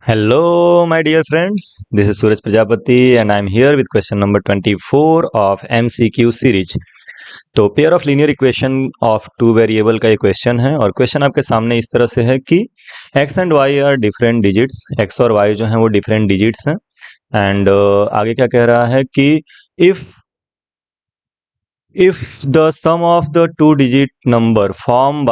Hello, my dear friends. This is Suraj Prajapati, and I'm here with question number 24 of MCQ series. तो pair of linear equation of two variable का ये question है और question आपके सामने इस तरह से है कि x and y are different digits, x और y जो हैं वो डिफरेंट डिजिट्स हैं एंड आगे क्या कह रहा है कि if the sum of the two digit number formed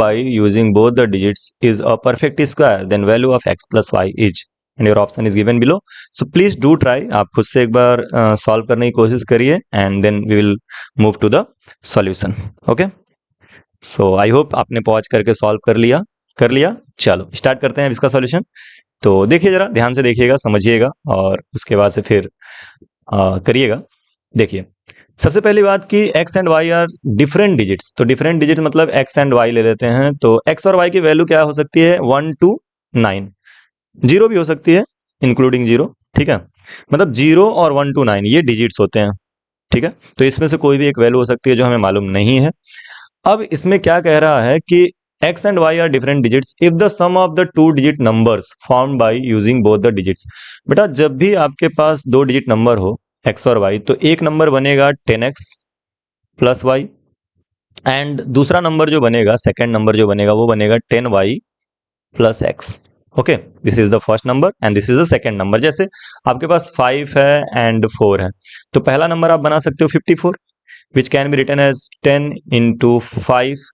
by using both the digits is a perfect square, then value of x plus y is, and your option is given below. So please do try. आप खुद से एक बार solve करने की कोशिश करिए and then we will move to the solution. Okay? So I hope आपने pause करके सॉल्व कर लिया। चलो स्टार्ट करते हैं इसका सॉल्यूशन। तो देखिए, जरा ध्यान से देखिएगा, समझिएगा और उसके बाद से फिर करिएगा। देखिए, सबसे पहली बात कि x and y are different digits. तो डिफरेंट डिजिट मतलब x एंड y ले लेते हैं। तो x और y की वैल्यू क्या हो सकती है? 1 to 9, 0 भी हो सकती है, इंक्लूडिंग 0। ठीक है, मतलब 0 और 1 to 9 ये डिजिट्स होते हैं। ठीक है, तो इसमें से कोई भी एक वैल्यू हो सकती है जो हमें मालूम नहीं है। अब इसमें क्या कह रहा है कि x and y are different digits if the sum of the two digit numbers formed by using both the digits. बेटा, जब भी आपके पास दो डिजिट नंबर हो x और y, तो एक नंबर बनेगा 10x प्लस y एंड दूसरा नंबर जो बनेगा, सेकेंड नंबर जो बनेगा वो बनेगा 10y plus x। Okay, this is the first number and this is the second number. जैसे आपके पास 5 है एंड 4 है, तो पहला नंबर आप बना सकते हो 54, which can be written as 10 into 5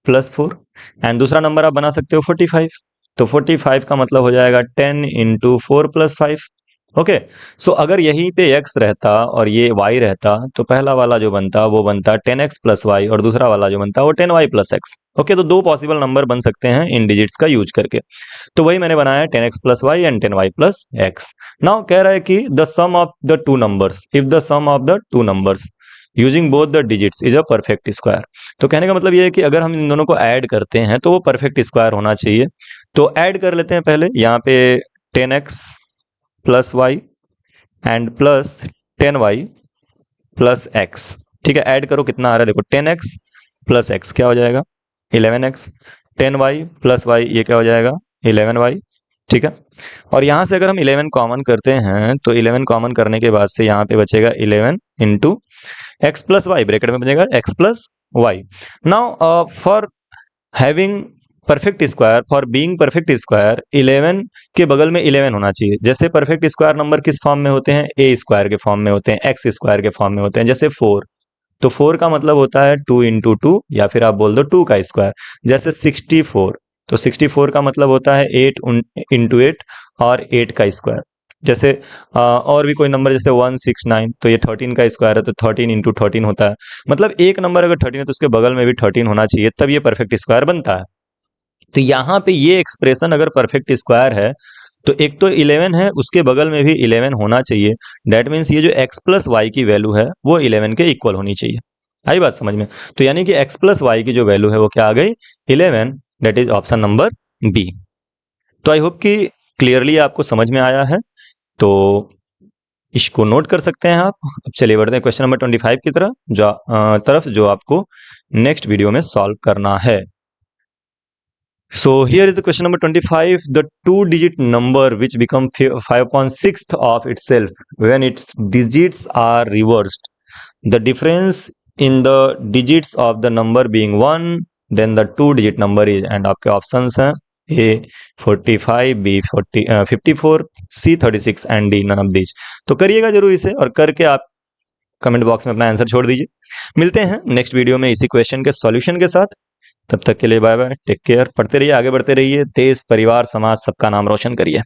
plus 4, and दूसरा नंबर आप बना सकते हो 45। तो 45 का मतलब हो जाएगा 10 इंटू 4 प्लस 5। ओके, सो अगर यहीं पे x रहता और ये y रहता, तो पहला वाला जो बनता वो बनता 10x प्लस y और दूसरा वाला जो बनता वो 10y प्लस x। ओके, तो दो पॉसिबल नंबर बन सकते हैं इन डिजिट्स का यूज करके। तो वही मैंने बनाया 10x plus y and 10y plus x। Now कह रहा है कि the sum of the two numbers, if the sum of the two numbers using both the digits is a perfect square. तो कहने का मतलब ये है कि अगर हम इन दोनों को ऐड करते हैं तो वो परफेक्ट स्क्वायर होना चाहिए। तो ऐड कर लेते हैं पहले, यहाँ पे 10x plus y and plus 10y plus x। ठीक है, ऐड करो, कितना आ रहा है देखो, 10x प्लस x क्या हो जाएगा 11x, 10y प्लस y ये क्या हो जाएगा 11y। ठीक है, और यहाँ से अगर हम 11 कॉमन करते हैं तो 11 कॉमन करने के बाद से यहाँ पे बचेगा 11 into x plus y, bracket में बचेगा x plus y. Now for having perfect square, for being perfect square 11 के बगल में 11 होना चाहिए। जैसे परफेक्ट स्क्वायर नंबर किस फॉर्म में होते हैं? ए स्क्वायर के फॉर्म में होते हैं, एक्स स्क्वायर के फॉर्म में होते हैं। जैसे 4, तो 4 का मतलब होता है 2 इंटू 2, या फिर आप बोल दो 2 का स्क्वायर। जैसे 64, तो 64 का मतलब होता है 8 इंटू 8 और 8 का स्क्वायर। जैसे और भी कोई नंबर जैसे 169, तो ये 13 का स्क्वायर है, तो 13 इंटू 13 होता है। मतलब एक नंबर अगर 13 है तो उसके बगल में भी 13 होना चाहिए, तब ये परफेक्ट स्क्वायर बनता है। तो यहाँ पे ये एक्सप्रेशन अगर परफेक्ट स्क्वायर है तो एक तो 11 है, उसके बगल में भी 11 होना चाहिए। डेट मीन्स ये जो x प्लस वाई की वैल्यू है वो 11 के इक्वल होनी चाहिए। आई बात समझ में? तो यानी कि x प्लस वाई की जो वैल्यू है वो क्या आ गई 11, that is option number B. तो आई होप कि क्लियरली आपको समझ में आया है, तो इसको नोट कर सकते हैं आप। अब चलिए बढ़ते हैं क्वेश्चन नंबर 25 की तरफ जो आपको नेक्स्ट वीडियो में सॉल्व करना है। So here is the question number 25. The two-digit number which become 5/6 of itself when its digits are reversed. The difference in the digits of the number being 1, then the two-digit number is, and आपके options हैं A 45, B 54, C 36 and D none of these. तो करिएगा जरूर इसे, और करके आप comment box में अपना आंसर छोड़ दीजिए। मिलते हैं नेक्स्ट वीडियो में इसी क्वेश्चन के सॉल्यूशन के साथ। तब तक के लिए बाय बाय, टेक केयर, पढ़ते रहिए, आगे बढ़ते रहिए, देश परिवार समाज सबका नाम रोशन करिए।